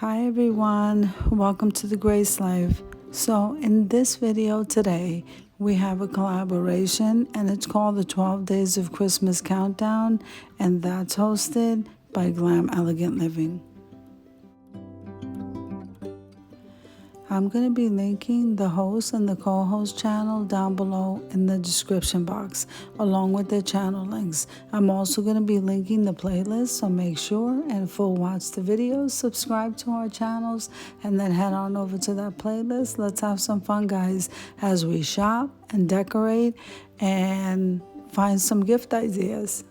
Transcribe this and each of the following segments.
Hi everyone, welcome to the Grace Life. So in this video today, we have a collaboration and it's called the 12 Days of Christmas Countdown, and that's hosted by Glam Elegant Living. I'm going to be linking the host and the co-host channel down below in the description box, along with their channel links. I'm also going to be linking the playlist, so make sure and full watch the videos, subscribe to our channels, and then head on over to that playlist. Let's have some fun, guys, as we shop and decorate and find some gift ideas.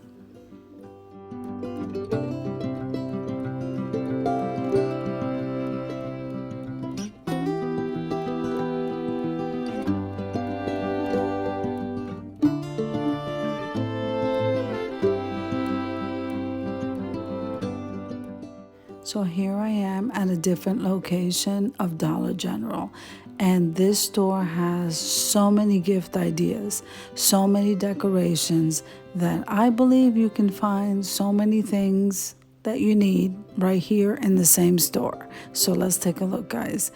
So here I am at a different location of Dollar General, and this store has so many gift ideas, so many decorations that I believe you can find so many things that you need right here in the same store. So let's take a look, guys.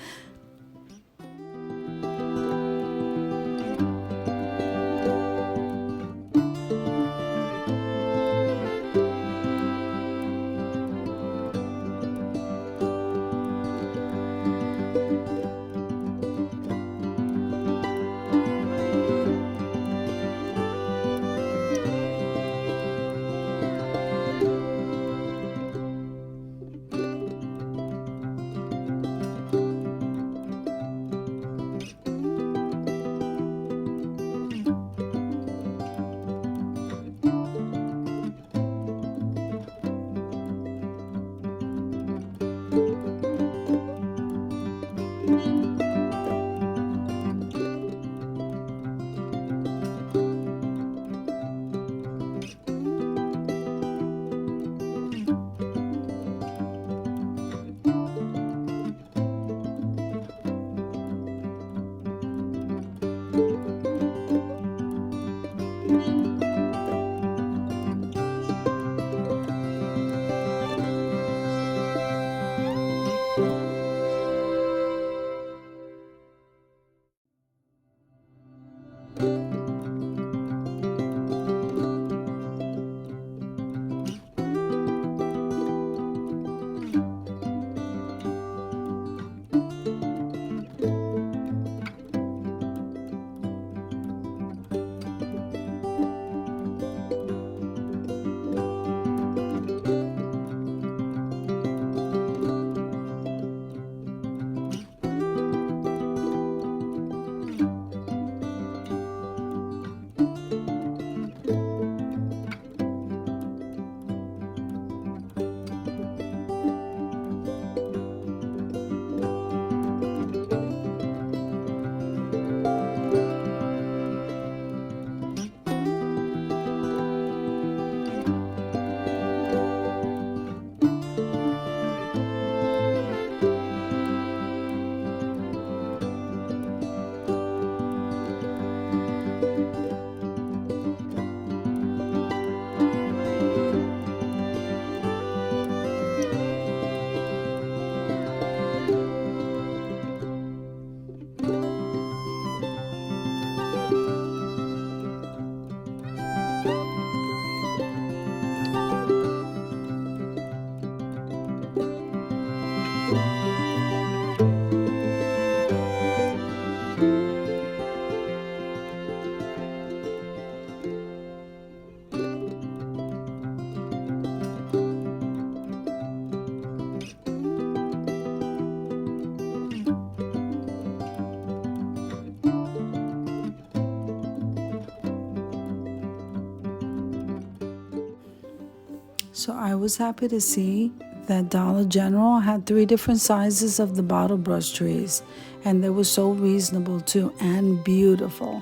So I was happy to see that Dollar General had 3 different sizes of the bottle brush trees, and they were so reasonable too and beautiful.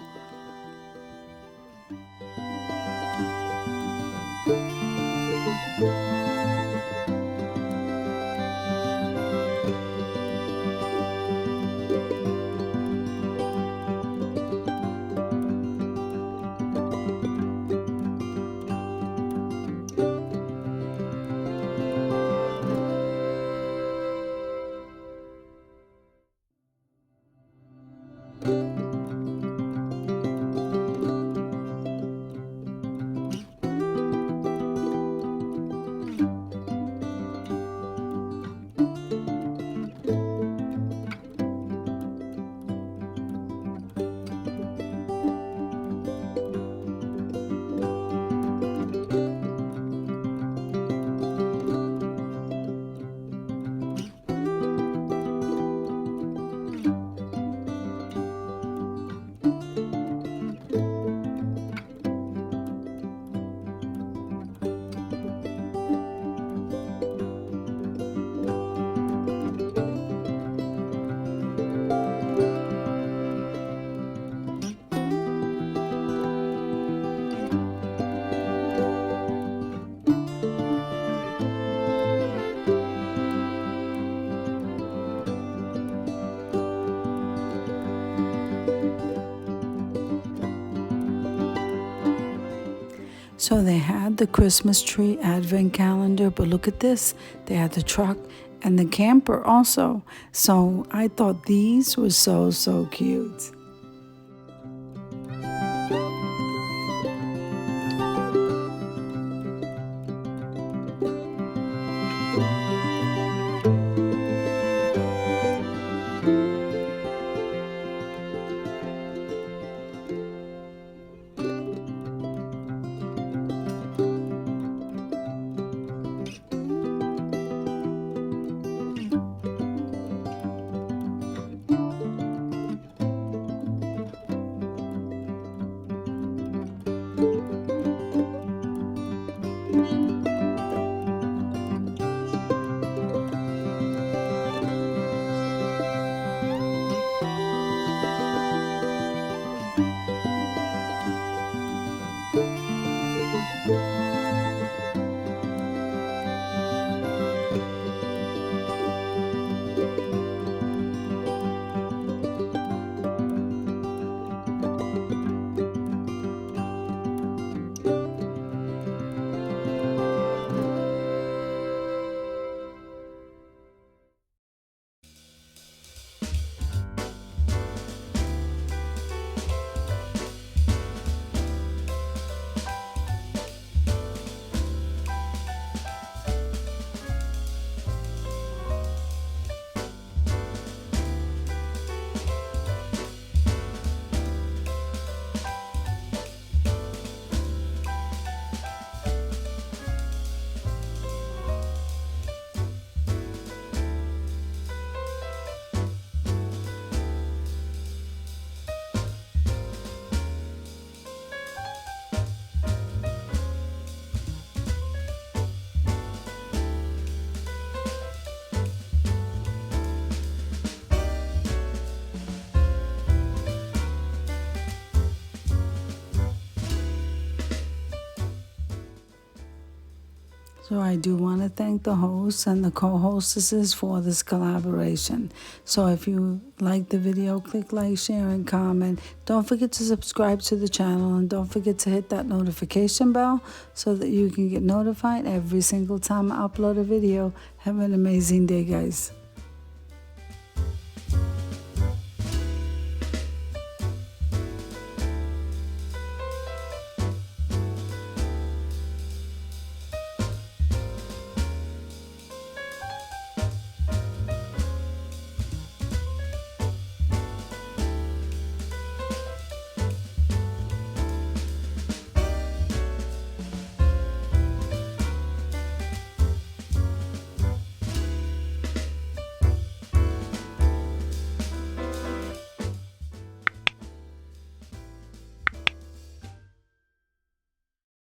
So they had the Christmas tree advent calendar, but look at this. They had the truck and the camper also. So I thought these were so cute. So I do want to thank the hosts and the co-hostesses for this collaboration. So if you like the video, click like, share, and comment. Don't forget to subscribe to the channel, and don't forget to hit that notification bell so that you can get notified every single time I upload a video. Have an amazing day, guys.